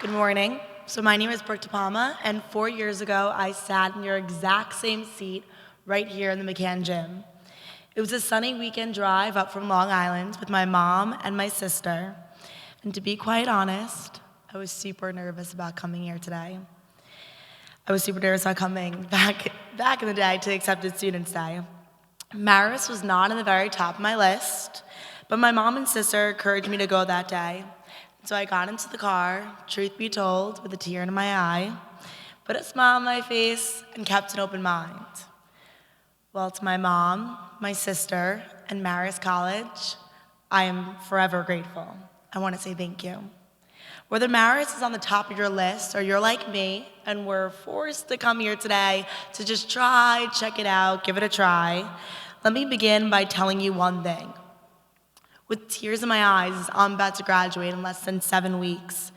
Good morning. So my name is Brooke DiPalma, and 4 years ago, I sat in your exact same seat right here in the McCann Gym. It was a sunny weekend drive up from Long Island with my mom and my sister. And to be quite honest, I was super nervous about coming here today. I was super nervous about coming back in the day to Accepted Students Day. Marist was not in the very top of my list, but my mom and sister encouraged me to go that day. So I got into the car, truth be told, with a tear in my eye, put a smile on my face, and kept an open mind. Well, to my mom, my sister, and Marist College, I am forever grateful. I want to say thank you. Whether Marist is on the top of your list or you're like me and were forced to come here today to just try, check it out, give it a try, let me begin by telling you one thing. With tears in my eyes as I'm about to graduate in less than 7 weeks,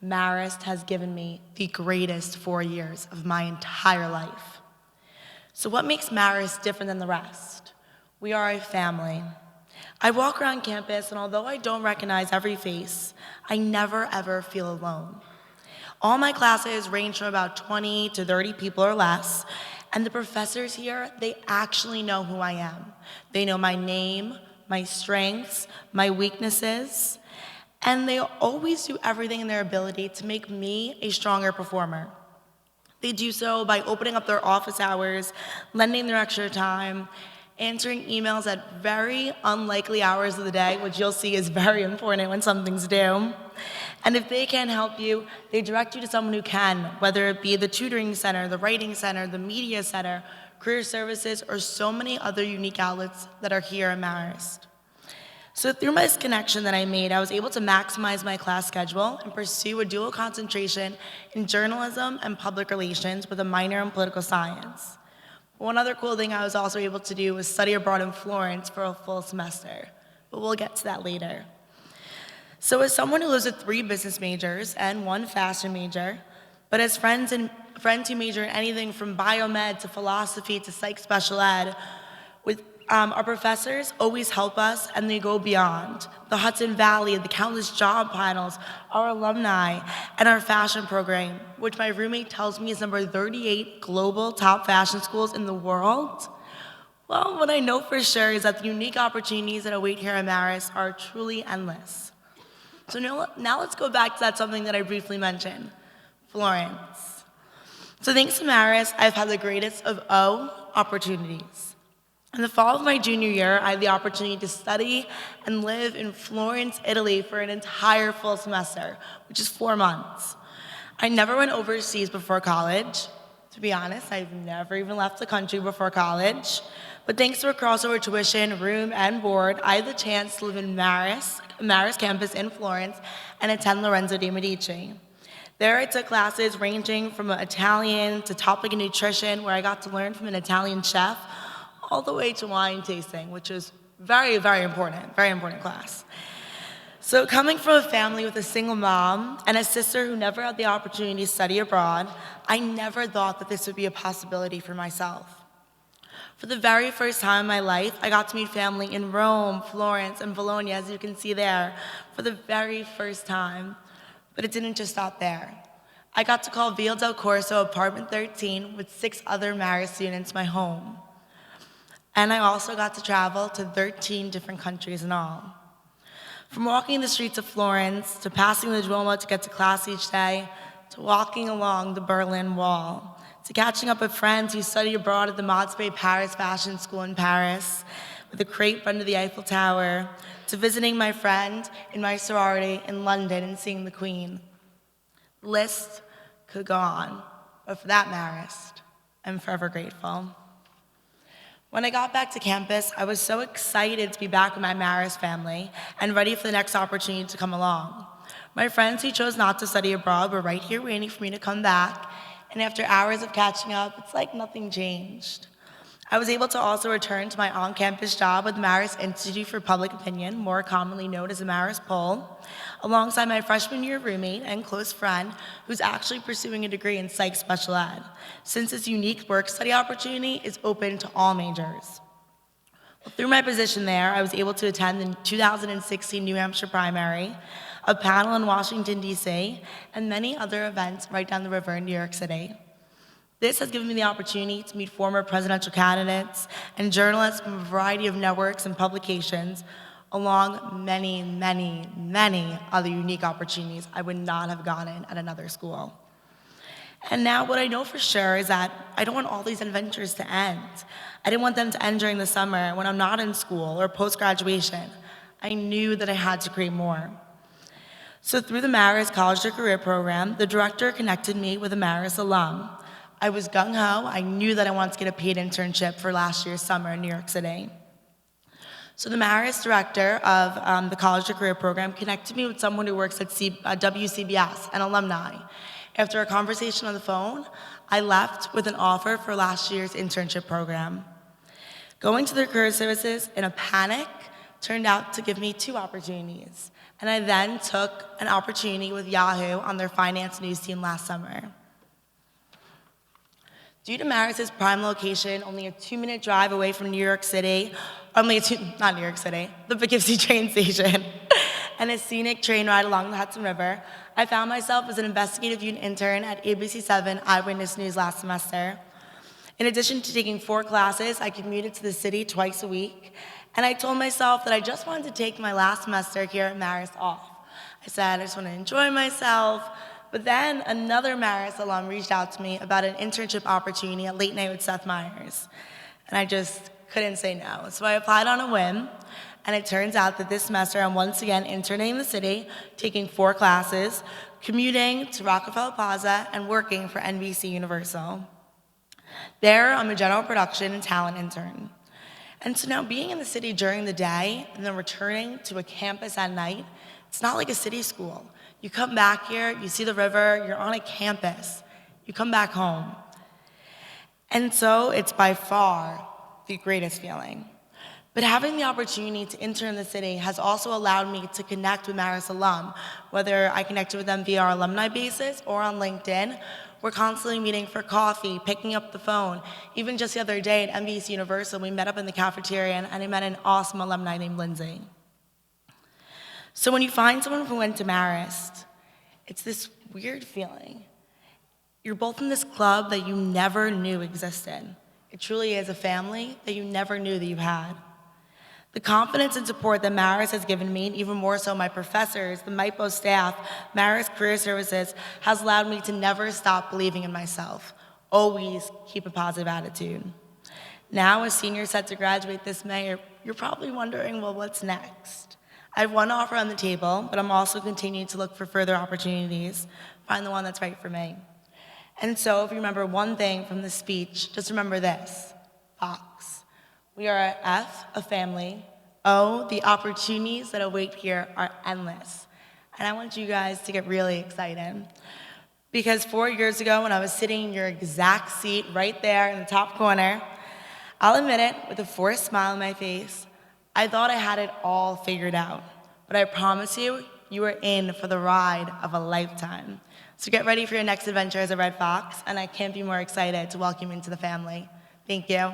Marist has given me the greatest 4 years of my entire life. So what makes Marist different than the rest? We are a family. I walk around campus, and although I don't recognize every face, I never ever feel alone. All my classes range from about 20 to 30 people or less, and the professors here, they actually know who I am. They know my name, my strengths, my weaknesses, and they always do everything in their ability to make me a stronger performer. They do so by opening up their office hours, lending their extra time, answering emails at very unlikely hours of the day, which you'll see is very important when something's due. And if they can't help you, they direct you to someone who can, whether it be the tutoring center, the writing center, the media center, career services, or so many other unique outlets that are here at Marist. So through this connection that I made, I was able to maximize my class schedule and pursue a dual concentration in journalism and public relations with a minor in political science. One other cool thing I was also able to do was study abroad in Florence for a full semester, but we'll get to that later. So as someone who lives with 3 business majors and 1 fashion major, but as friends who major in anything from biomed to philosophy to psych special ed, our professors always help us and they go beyond. The Hudson Valley, the countless job finals, our alumni, and our fashion program, which my roommate tells me is number 38 global top fashion schools in the world. Well, what I know for sure is that the unique opportunities that await here at Marist are truly endless. So now let's go back to that something that I briefly mentioned, Florence. So thanks to Marist, I've had the greatest of opportunities. In the fall of my junior year, I had the opportunity to study and live in Florence, Italy for an entire full semester, which is 4 months. I never went overseas before college. To be honest, I've never even left the country before college. But thanks to a crossover tuition, room, and board, I had the chance to live in Marist campus in Florence and attend Lorenzo de' Medici. There I took classes ranging from Italian to topic and nutrition, where I got to learn from an Italian chef, all the way to wine tasting, which is very, very important class. So coming from a family with a single mom and a sister who never had the opportunity to study abroad, I never thought that this would be a possibility for myself. For the very first time in my life, I got to meet family in Rome, Florence, and Bologna, as you can see there, for the very first time. But it didn't just stop there. I got to call Via del Corso apartment 13 with 6 other Marist students my home. And I also got to travel to 13 different countries in all. From walking the streets of Florence, to passing the Duomo to get to class each day, to walking along the Berlin Wall, to catching up with friends who study abroad at the Mods Bay Paris Fashion School in Paris, with a crepe under the Eiffel Tower, to visiting my friend in my sorority in London and seeing the Queen. The list could go on, but for that Marist, I'm forever grateful. When I got back to campus, I was so excited to be back with my Marist family and ready for the next opportunity to come along. My friends who chose not to study abroad were right here waiting for me to come back, and after hours of catching up, it's like nothing changed. I was able to also return to my on-campus job with Marist Institute for Public Opinion, more commonly known as the Marist Poll, alongside my freshman year roommate and close friend who's actually pursuing a degree in psych special ed, since this unique work study opportunity is open to all majors. Through my position there, I was able to attend the 2016 New Hampshire primary, a panel in Washington, D.C., and many other events right down the river in New York City. This has given me the opportunity to meet former presidential candidates and journalists from a variety of networks and publications, along many, many, many other unique opportunities I would not have gotten at another school. And now what I know for sure is that I don't want all these adventures to end. I didn't want them to end during the summer when I'm not in school or post-graduation. I knew that I had to create more. So through the Marist College to Career program, the director connected me with a Marist alum. I was gung-ho. I knew that I wanted to get a paid internship for last year's summer in New York City. So the Marist director of the College to Career program connected me with someone who works at WCBS, an alumni. After a conversation on the phone, I left with an offer for last year's internship program. Going to the career services in a panic turned out to give me 2 opportunities, and I then took an opportunity with Yahoo on their finance news team last summer. Due to Marist's prime location, only a 2-minute drive away from New York City, not New York City, the Poughkeepsie train station, and a scenic train ride along the Hudson River, I found myself as an investigative unit intern at ABC7 Eyewitness News last semester. In addition to taking 4 classes, I commuted to the city twice a week, and I told myself that I just wanted to take my last semester here at Marist off. I said, I just want to enjoy myself, but then another Marist alum reached out to me about an internship opportunity at Late Night with Seth Meyers, and I just couldn't say no. So I applied on a whim, and it turns out that this semester I'm once again interning in the city, taking 4 classes, commuting to Rockefeller Plaza, and working for NBC Universal. There, I'm a general production and talent intern. And so now being in the city during the day and then returning to a campus at night, it's not like a city school. You come back here, you see the river, you're on a campus, you come back home. And so it's by far the greatest feeling. But having the opportunity to intern in the city has also allowed me to connect with Marist alum, whether I connected with them via our alumni basis or on LinkedIn. We're constantly meeting for coffee, picking up the phone. Even just the other day at NBC Universal, we met up in the cafeteria and I met an awesome alumni named Lindsay. So when you find someone who went to Marist, it's this weird feeling. You're both in this club that you never knew existed. It truly is a family that you never knew that you had. The confidence and support that Marist has given me, and even more so my professors, the MIPO staff, Marist Career Services, has allowed me to never stop believing in myself. Always keep a positive attitude. Now, as seniors set to graduate this May, you're probably wondering, well, what's next? I have 1 offer on the table, but I'm also continuing to look for further opportunities, find the one that's right for me. And so if you remember one thing from this speech, just remember this, Fox. We are a F, a family. O, the opportunities that await here are endless. And I want you guys to get really excited. Because 4 years ago, when I was sitting in your exact seat right there in the top corner, I'll admit it, with a forced smile on my face, I thought I had it all figured out. But I promise you, you are in for the ride of a lifetime. So get ready for your next adventure as a Red Fox, and I can't be more excited to welcome you into the family. Thank you.